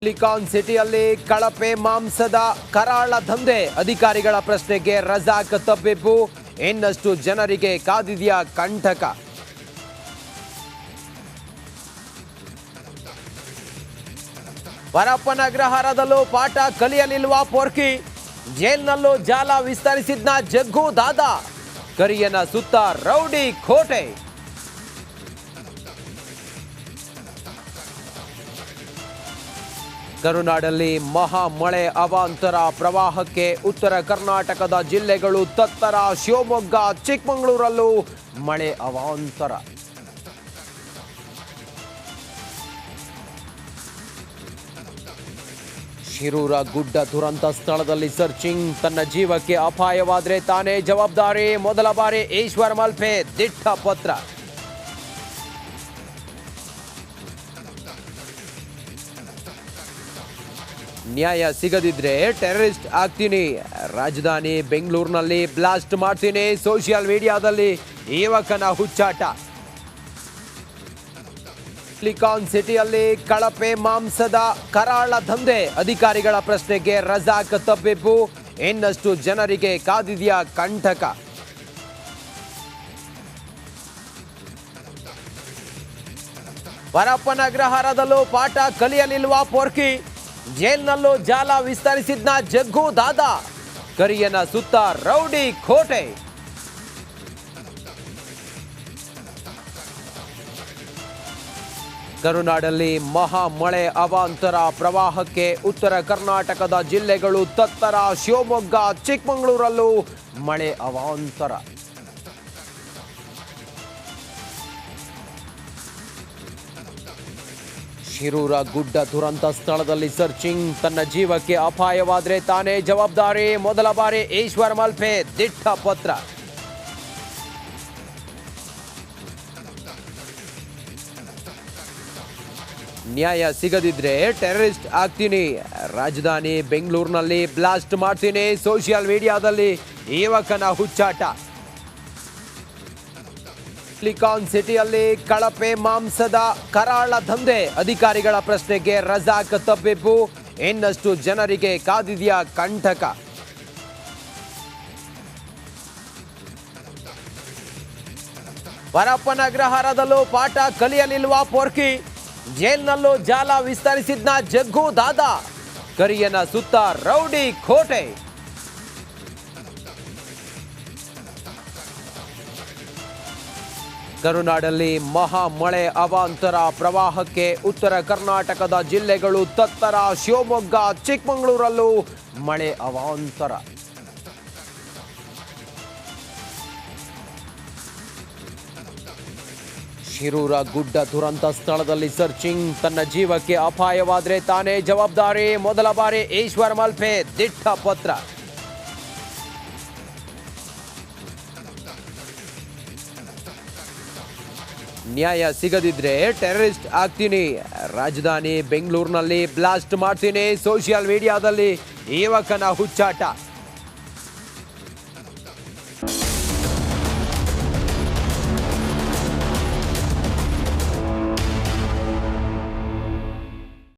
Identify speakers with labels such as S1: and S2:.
S1: Silicon ಸಿಟಿಯಲ್ಲಿ ಕಳಪೆ ಮಾಂಸದ ಕರಾಳ ದಂಧೆ. ಅಧಿಕಾರಿಗಳ ಪ್ರಶ್ನೆಗೆ ರಜಾಕ್ ತಬ್ಬಿಬ್ಬು. ಇನ್ನಷ್ಟು ಜನರಿಗೆ ಕಾದಿದೆಯ ಕಂಟಕ. ಪರಪ್ಪನ ಅಗ್ರಹಾರದಲ್ಲೂ ಪಾಠ ಕಲಿಯಲಿಲ್ವ ಪೊರ್ಕಿ. ಜೈಲ್ನಲ್ಲೂ ಜಾಲ ವಿಸ್ತರಿಸಿದ್ನ ಜಗ್ಗು ದಾದಾ. ಕರಿಯನ ಸುತ್ತ ರೌಡಿ ಕೋಟೆ. ಕರುನಾಡಲ್ಲಿ ಮಹಾ ಮಳೆ ಅವಾಂತರ. ಪ್ರವಾಹಕ್ಕೆ ಉತ್ತರ ಕರ್ನಾಟಕದ ಜಿಲ್ಲೆಗಳು ತತ್ತರ. ಶಿವಮೊಗ್ಗ ಚಿಕ್ಕಮಗಳೂರಲ್ಲೂ ಮಳೆ ಅವಾಂತರ. ಶಿರೂರ ಗುಡ್ಡ ದುರಂತ ಸ್ಥಳದಲ್ಲಿ ಸರ್ಚಿಂಗ್. ತನ್ನ ಜೀವಕ್ಕೆ ಅಪಾಯವಾದರೆ ತಾನೇ ಜವಾಬ್ದಾರಿ. ಮೊದಲ ಬಾರಿ ಈಶ್ವರ್ ಮಲ್ಪೆ ದಿಟ್ಟ ಪತ್ರ. ನ್ಯಾಯ ಸಿಗದಿದ್ರೆ ಟೆರರಿಸ್ಟ್ ಆಗ್ತೀನಿ. ರಾಜಧಾನಿ ಬೆಂಗಳೂರಿನಲ್ಲಿ ಬ್ಲಾಸ್ಟ್ ಮಾಡ್ತೀನಿ. ಸೋಷಿಯಲ್ ಮೀಡಿಯಾದಲ್ಲಿ ಯುವಕನ ಹುಚ್ಚಾಟ. ಸಿಲಿಕಾನ್ ಸಿಟಿಯಲ್ಲಿ ಕಳಪೆ ಮಾಂಸದ ಕರಾಳ ದಂಧೆ. ಅಧಿಕಾರಿಗಳ ಪ್ರಶ್ನೆಗೆ ರಜಾಕ್ ತಬ್ಬಿಬ್ಬು. ಇನ್ನಷ್ಟು ಜನರಿಗೆ ಕಾದಿದೆಯ ಕಂಟಕ. ಪರಪ್ಪನ ಅಗ್ರಹಾರದಲ್ಲೂ ಪಾಠ ಕಲಿಯಲಿಲ್ವ ಪೊರ್ಕಿ. ಜೈಲ್ನಲ್ಲೂ ಜಾಲ ವಿಸ್ತರಿಸಿದ್ನ ಜಗ್ಗು ದಾದಾ. ಕರಿಯನ ಸುತ್ತ ರೌಡಿ ಕೋಟೆ. ಕರುನಾಡಲ್ಲಿ ಮಹಾ ಮಳೆ ಅವಾಂತರ. ಪ್ರವಾಹಕ್ಕೆ ಉತ್ತರ ಕರ್ನಾಟಕದ ಜಿಲ್ಲೆಗಳು ತತ್ತರ. ಶಿವಮೊಗ್ಗ ಚಿಕ್ಕಮಗಳೂರಲ್ಲೂ ಮಳೆ ಅವಾಂತರ. ಶಿರೂರ ಗುಡ್ಡ ದುರಂತ ಸ್ಥಳದಲ್ಲಿ ಸರ್ಚಿಂಗ್. ತನ್ನ ಜೀವಕ್ಕೆ ಅಪಾಯವಾದರೆ ತಾನೇ ಜವಾಬ್ದಾರಿ. ಮೊದಲ ಬಾರಿ ಈಶ್ವರ್ ಮಲ್ಪೆ ದಿಟ್ಟ ಪತ್ರ. ನ್ಯಾಯ ಸಿಗದಿದ್ರೆ ಟೆರರಿಸ್ಟ್ ಆಗ್ತೀನಿ. ರಾಜಧಾನಿ ಬೆಂಗಳೂರಿನಲ್ಲಿ ಬ್ಲಾಸ್ಟ್ ಮಾಡ್ತೀನಿ. ಸೋಷಿಯಲ್ ಮೀಡಿಯಾದಲ್ಲಿ ಯುವಕನ ಹುಚ್ಚಾಟ. ಸಿಲಿಕಾನ್ ಸಿಟಿಯಲ್ಲಿ ಕಳಪೆ ಮಾಂಸದ ಕರಾಳ ದಂಧೆ. ಅಧಿಕಾರಿಗಳ ಪ್ರಶ್ನೆಗೆ ರಜಾಕ್ ತಬ್ಬಿಬ್ಬು. ಇನ್ನಷ್ಟು ಜನರಿಗೆ ಕಾದಿದೆಯ ಕಂಟಕ. ಪರಪ್ಪನ ಅಗ್ರಹಾರದಲ್ಲೂ ಪಾಠ ಕಲಿಯಲಿಲ್ವ ಪೊರ್ಕಿ. ಜೈಲ್ನಲ್ಲೂ ಜಾಲ ವಿಸ್ತರಿಸಿದ್ನ ಜಗ್ಗು ದಾದಾ. ಕರಿಯನ ಸುತ್ತ ರೌಡಿ ಕೋಟೆ. ಕರುನಾಡಲ್ಲಿ ಮಹಾ ಮಳೆ ಅವಾಂತರ. ಪ್ರವಾಹಕ್ಕೆ ಉತ್ತರ ಕರ್ನಾಟಕದ ಜಿಲ್ಲೆಗಳು ತತ್ತರ. ಶಿವಮೊಗ್ಗ ಚಿಕ್ಕಮಗಳೂರಲ್ಲೂ ಮಳೆ ಅವಾಂತರ. ಶಿರೂರ ಗುಡ್ಡ ದುರಂತ ಸ್ಥಳದಲ್ಲಿ ಸರ್ಚಿಂಗ್. ತನ್ನ ಜೀವಕ್ಕೆ ಅಪಾಯವಾದರೆ ತಾನೇ ಜವಾಬ್ದಾರಿ. ಮೊದಲ ಬಾರಿ ಈಶ್ವರ್ ಮಲ್ಪೆ ದಿಟ್ಟ ಪತ್ರ. ನ್ಯಾಯ ಸಿಗದಿದ್ರೆ ಟೆರರಿಸ್ಟ್ ಆಗ್ತೀನಿ. ರಾಜಧಾನಿ ಬೆಂಗಳೂರಿನಲ್ಲಿ ಬ್ಲಾಸ್ಟ್ ಮಾಡ್ತೀನಿ. ಸೋಷಿಯಲ್ ಮೀಡಿಯಾದಲ್ಲಿ ಯುವಕನ ಹುಚ್ಚಾಟ.